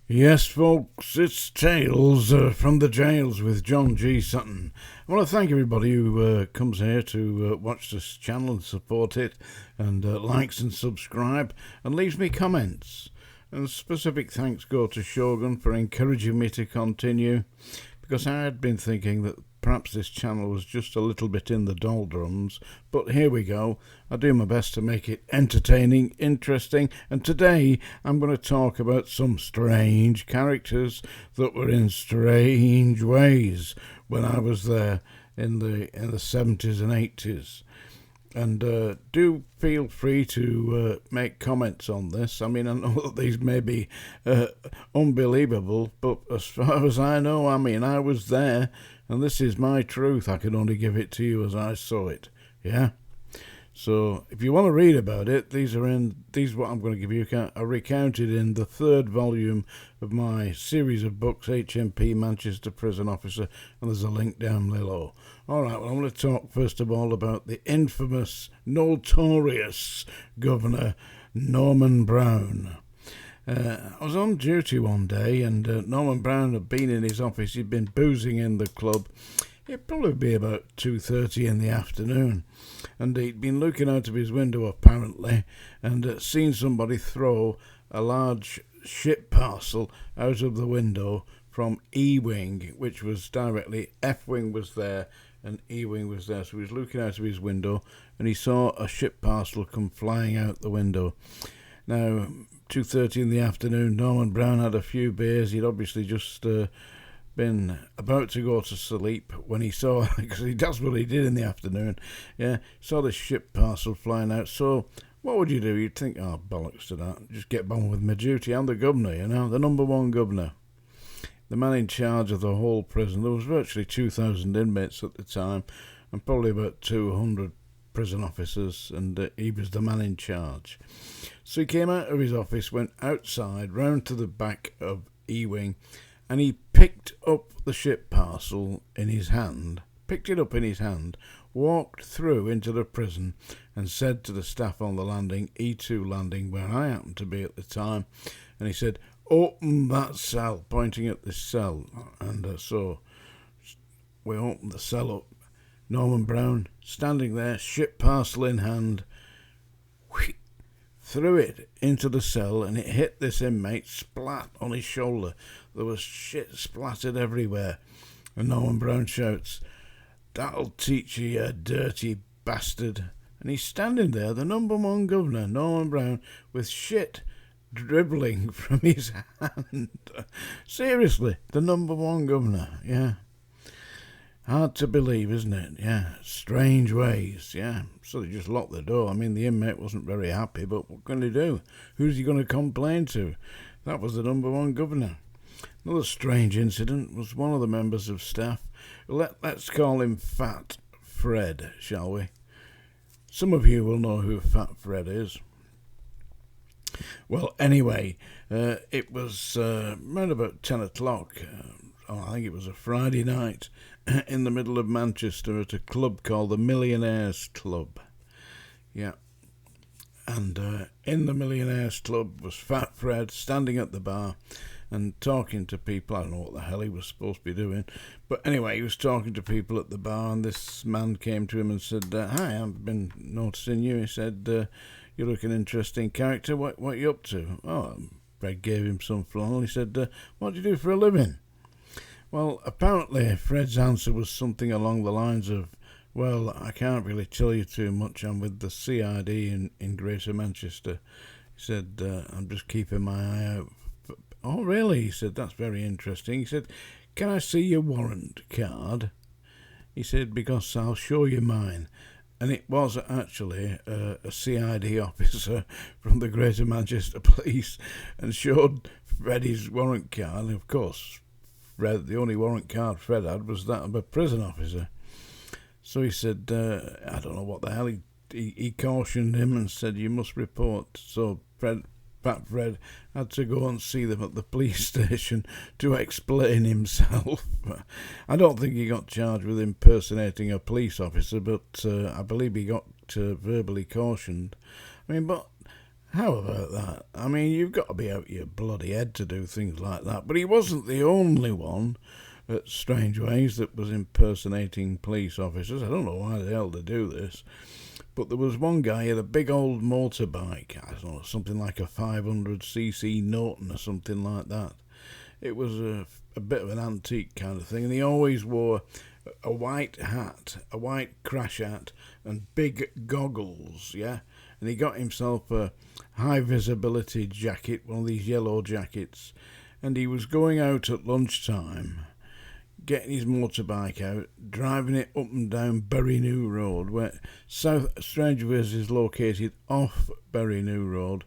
Yes, folks, it's Tales from the Jails with John G. Sutton. I want to thank everybody who comes here to watch this channel and support it, and likes and subscribe, and leaves me comments. And specific thanks go to Shogun for encouraging me to continue, because I had been thinking that perhaps this channel was just a little bit in the doldrums, but here we go. I do my best to make it entertaining, interesting, and today I'm going to talk about some strange characters that were in strange ways when I was there in the 70s and 80s. And do feel free to make comments on this. I mean, I know that these may be unbelievable, but as far as I know, I was there, and this is my truth. I can only give it to you as I saw it. Yeah? So, if you want to read about it, these what I'm going to give you are recounted in the third volume of my series of books, HMP Manchester Prison Officer, and there's a link down below. Alright, well, I'm going to talk first of all about the infamous, notorious Governor Norman Brown. I was on duty one day, and Norman Brown had been in his office. He'd been boozing in the club. It'd probably be about 2:30 in the afternoon, and he'd been looking out of his window apparently, and seen somebody throw a large ship parcel out of the window from E-Wing, which was directly, F-Wing was there and E-Wing was there. So he was looking out of his window and he saw a ship parcel come flying out the window. Now, 2:30 in the afternoon, Norman Brown had a few beers. He'd obviously just been about to go to sleep when he saw, because that's what he did in the afternoon, saw this ship parcel flying out. So what would you do? You'd think, oh, bollocks to that, just get on with my duty. I'm the governor, the number one governor, the man in charge of the whole prison. There was virtually 2,000 inmates at the time, and probably about 200 prison officers, and he was the man in charge. So he came out of his office, went outside, round to the back of E-Wing, and he picked up the ship parcel in his hand, walked through into the prison, and said to the staff on the landing, E2 landing, where I happened to be at the time, and he said, "Open that cell," pointing at this cell. And so we opened the cell up. Norman Brown, standing there, ship parcel in hand, threw it into the cell, and it hit this inmate splat on his shoulder. There was shit splattered everywhere. And Norman Brown shouts, "That'll teach you, you dirty bastard." And he's standing there, the number one governor, Norman Brown, with shit dribbling from his hand. Seriously, the number one governor, yeah. Hard to believe, isn't it? Yeah, strange ways, yeah. So they just locked the door. I mean, the inmate wasn't very happy, but what can he do? Who's he going to complain to? That was the number one governor. Another strange incident was one of the members of staff. Let's call him Fat Fred, shall we? Some of you will know who Fat Fred is. Well, anyway, it was around about 10 o'clock. I think it was a Friday night in the middle of Manchester at a club called the Millionaires Club. Yeah. And in the Millionaires Club was Fat Fred standing at the bar and talking to people. I don't know what the hell he was supposed to be doing. But anyway, he was talking to people at the bar, and this man came to him and said, "Hi, I've been noticing you." He said, "You look an interesting character. What are you up to?" Oh, Fred gave him some flannel. He said, "What do you do for a living?" Well, apparently Fred's answer was something along the lines of, "Well, I can't really tell you too much. I'm with the CID in Greater Manchester." He said, "I'm just keeping my eye out." "Oh, really?" He said, "That's very interesting." He said, "Can I see your warrant card?" He said, "Because I'll show you mine." And it was actually a CID officer from the Greater Manchester Police, and showed Fred his warrant card. And of course, Fred, the only warrant card Fred had was that of a prison officer. So he said, I don't know what the hell, he cautioned him and said, "You must report." So Fat Fred had to go and see them at the police station to explain himself. I don't think he got charged with impersonating a police officer, but I believe he got verbally cautioned. I mean, but How about that? I mean, you've got to be out your bloody head to do things like that. But he wasn't the only one at Strangeways that was impersonating police officers. I don't know why the hell they do this. But there was one guy who had a big old motorbike. I don't know, something like a 500cc Norton or something like that. It was a bit of an antique kind of thing. And he always wore a white hat, a white crash hat, and big goggles, yeah? And he got himself a high visibility jacket, one of these yellow jackets, and he was going out at lunchtime, getting his motorbike out, driving it up and down Bury New Road, where South Strangeways is located off Bury New Road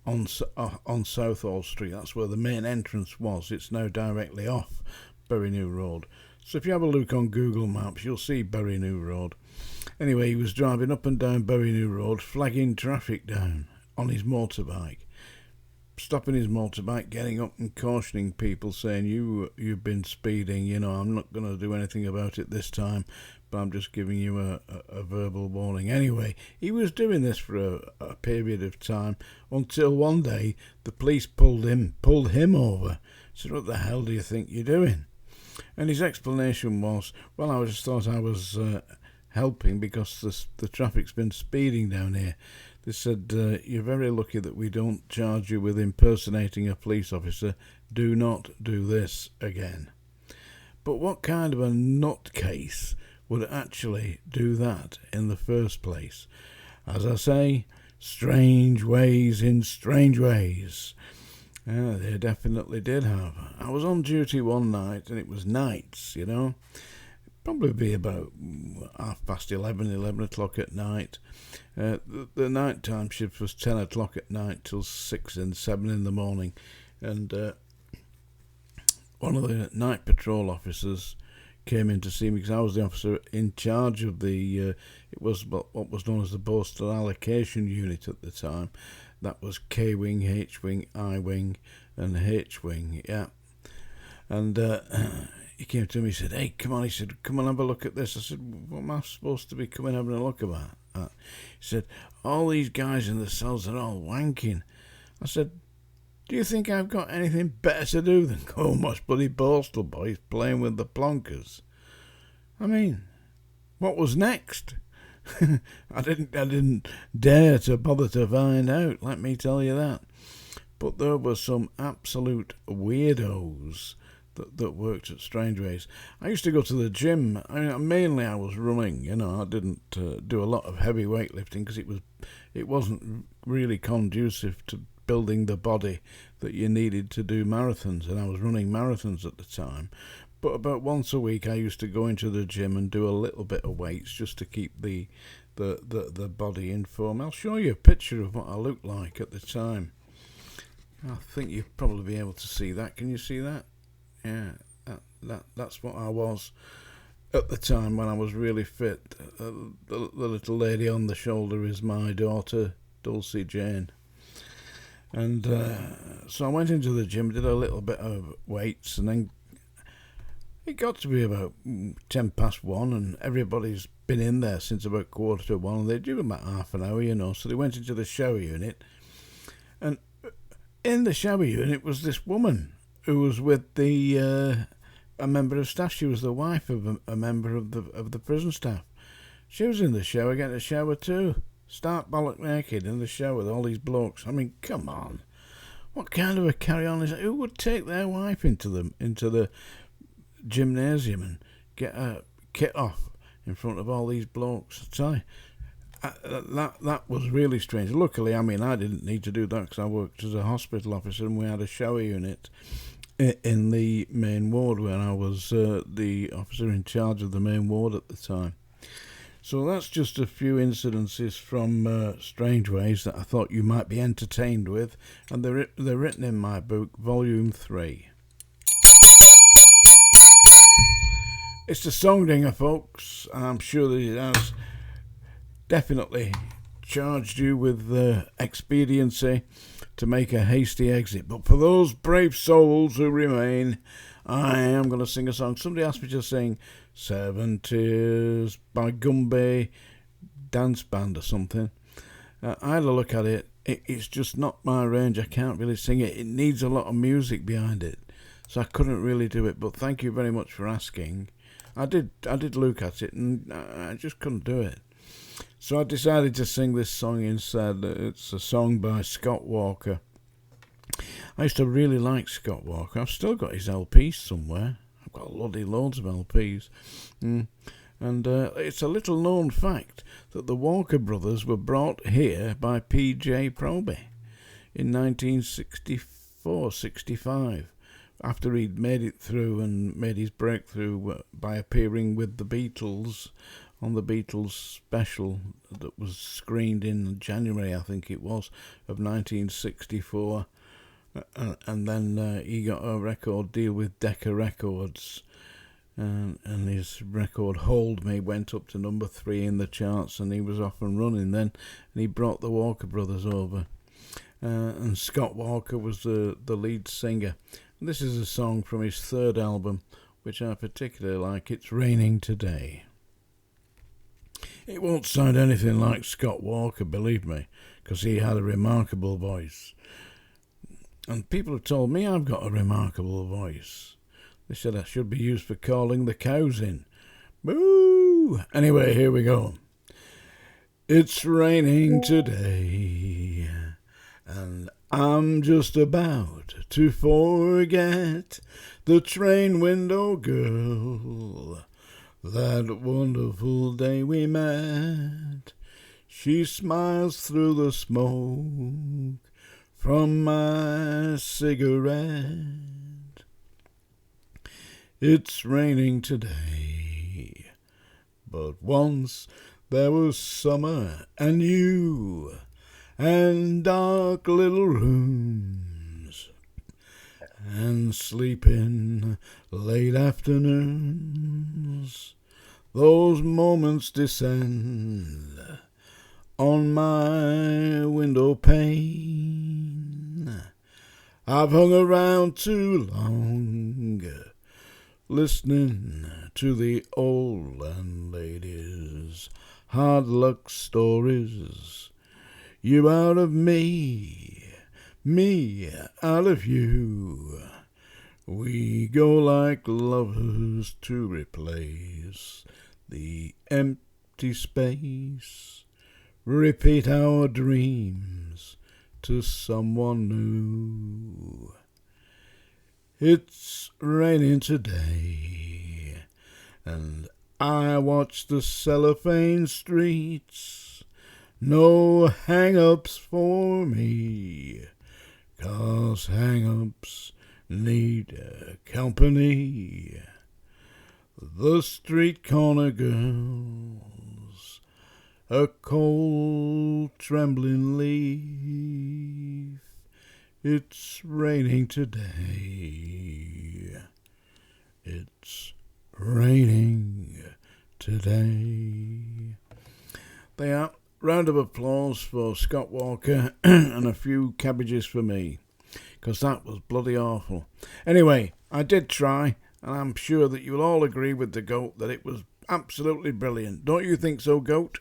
on Southall Street. That's where the main entrance was. It's now directly off Bury New Road. So if you have a look on Google Maps, you'll see Bury New Road. Anyway, he was driving up and down Bury New Road, flagging traffic down on his motorbike, stopping his motorbike, getting up and cautioning people, saying, you've been speeding, you know, I'm not going to do anything about it this time, but I'm just giving you a verbal warning. Anyway, he was doing this for a period of time until one day the police pulled him over. Said, what the hell do you think you're doing? And his explanation was, well, I just thought I was helping because the traffic's been speeding down here. They said, you're very lucky that we don't charge you with impersonating a police officer. Do not do this again. But what kind of a nutcase would actually do that in the first place? As I say, strange ways in strange ways. Yeah, they definitely did have. I was on duty one night, and it was nights, you know. Probably be about 11 o'clock at night. The night-time shift was 10 o'clock at night till 6 and 7 in the morning. And one of the night patrol officers came in to see me because I was the officer in charge of it was what was known as the postal allocation unit at the time. That was K-wing, H-wing, I-wing, and H-wing, yeah. And he came to me, he said, hey, come on, he said, come on, have a look at this. I said, what am I supposed to be coming having a look about? He said, all these guys in the cells are all wanking. I said, do you think I've got anything better to do than go and watch bloody postal boys playing with the plonkers? I mean, what was next? I didn't dare to bother to find out, let me tell you that. But there were some absolute weirdos that worked at Strangeways. I used to go to the gym. Mainly I was running, you know. I didn't do a lot of heavy weightlifting because it wasn't really conducive to building the body that you needed to do marathons, and I was running marathons at the time. But about once a week I used to go into the gym and do a little bit of weights just to keep the body in form. I'll show you a picture of what I looked like at the time. I think you'll probably be able to see that. Can you see that? Yeah, that's what I was at the time when I was really fit. The little lady on the shoulder is my daughter, Dulcie Jane. And so I went into the gym, did a little bit of weights, and then it got to be about 1:10, and everybody's been in there since about 1:45, and they do about half an hour, you know. So they went into the shower unit, and in the shower unit was this woman who was with a member of staff. She was the wife of a member of the prison staff. She was in the shower getting a shower too. Stark bollock naked in the shower with all these blokes. I mean, come on. What kind of a carry-on is that? Who would take their wife into the gymnasium and get a kit off in front of all these blokes? I tell you, that was really strange. Luckily, I mean, I didn't need to do that because I worked as a hospital officer, and we had a shower unit in the main ward where I was the officer in charge of the main ward at the time. So that's just a few incidences from Strangeways that I thought you might be entertained with, and they're written in my book, Volume 3. It's the song dinger, folks, and I'm sure that it has definitely charged you with expediency to make a hasty exit. But for those brave souls who remain, I am going to sing a song. Somebody asked me to sing 7 Tears by Gumby Dance Band or something. I had a look at it. it's just not my range. I can't really sing it. It needs a lot of music behind it, so I couldn't really do it. But thank you very much for asking. I did look at it, and I just couldn't do it. So I decided to sing this song instead. It's a song by Scott Walker. I used to really like Scott Walker. I've still got his LPs somewhere. I've got loads of LPs. And it's a little known fact that the Walker brothers were brought here by P.J. Proby in 1964-65, after he'd made it through and made his breakthrough by appearing with the Beatles on the Beatles special that was screened in January, I think it was, of 1964. And then he got a record deal with Decca Records, and his record Hold Me went up to number 3 in the charts, and he was off and running then, and he brought the Walker brothers over, and Scott Walker was the lead singer. And this is a song from his third album, which I particularly like. It's Raining Today. It won't sound anything like Scott Walker, believe me, because he had a remarkable voice. And people have told me I've got a remarkable voice. They said I should be used for calling the cows in. Boo! Anyway, here we go. It's raining today, and I'm just about to forget the train window girl. That wonderful day we met. She smiles through the smoke from my cigarette. It's raining today, but once there was summer and you and dark little rooms and sleeping late afternoons. Those moments descend on my window pane. I've hung around too long, listening to the old landladies' hard luck stories. You out of me out of you. We go like lovers to replace the empty space. Repeat our dreams to someone new. It's raining today, and I watch the cellophane streets. No hang-ups for me, 'cause hang-ups need company. The street corner girls, a cold trembling leaf. It's raining today. It's raining today. There, round of applause for Scott Walker and a few cabbages for me, because that was bloody awful. Anyway, I did try, and I'm sure that you'll all agree with the goat that it was absolutely brilliant. Don't you think so, goat?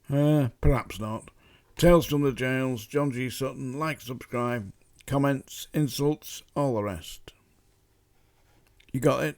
Perhaps not. Tales from the Jails, John G. Sutton. Like, subscribe, comments, insults, all the rest. You got it?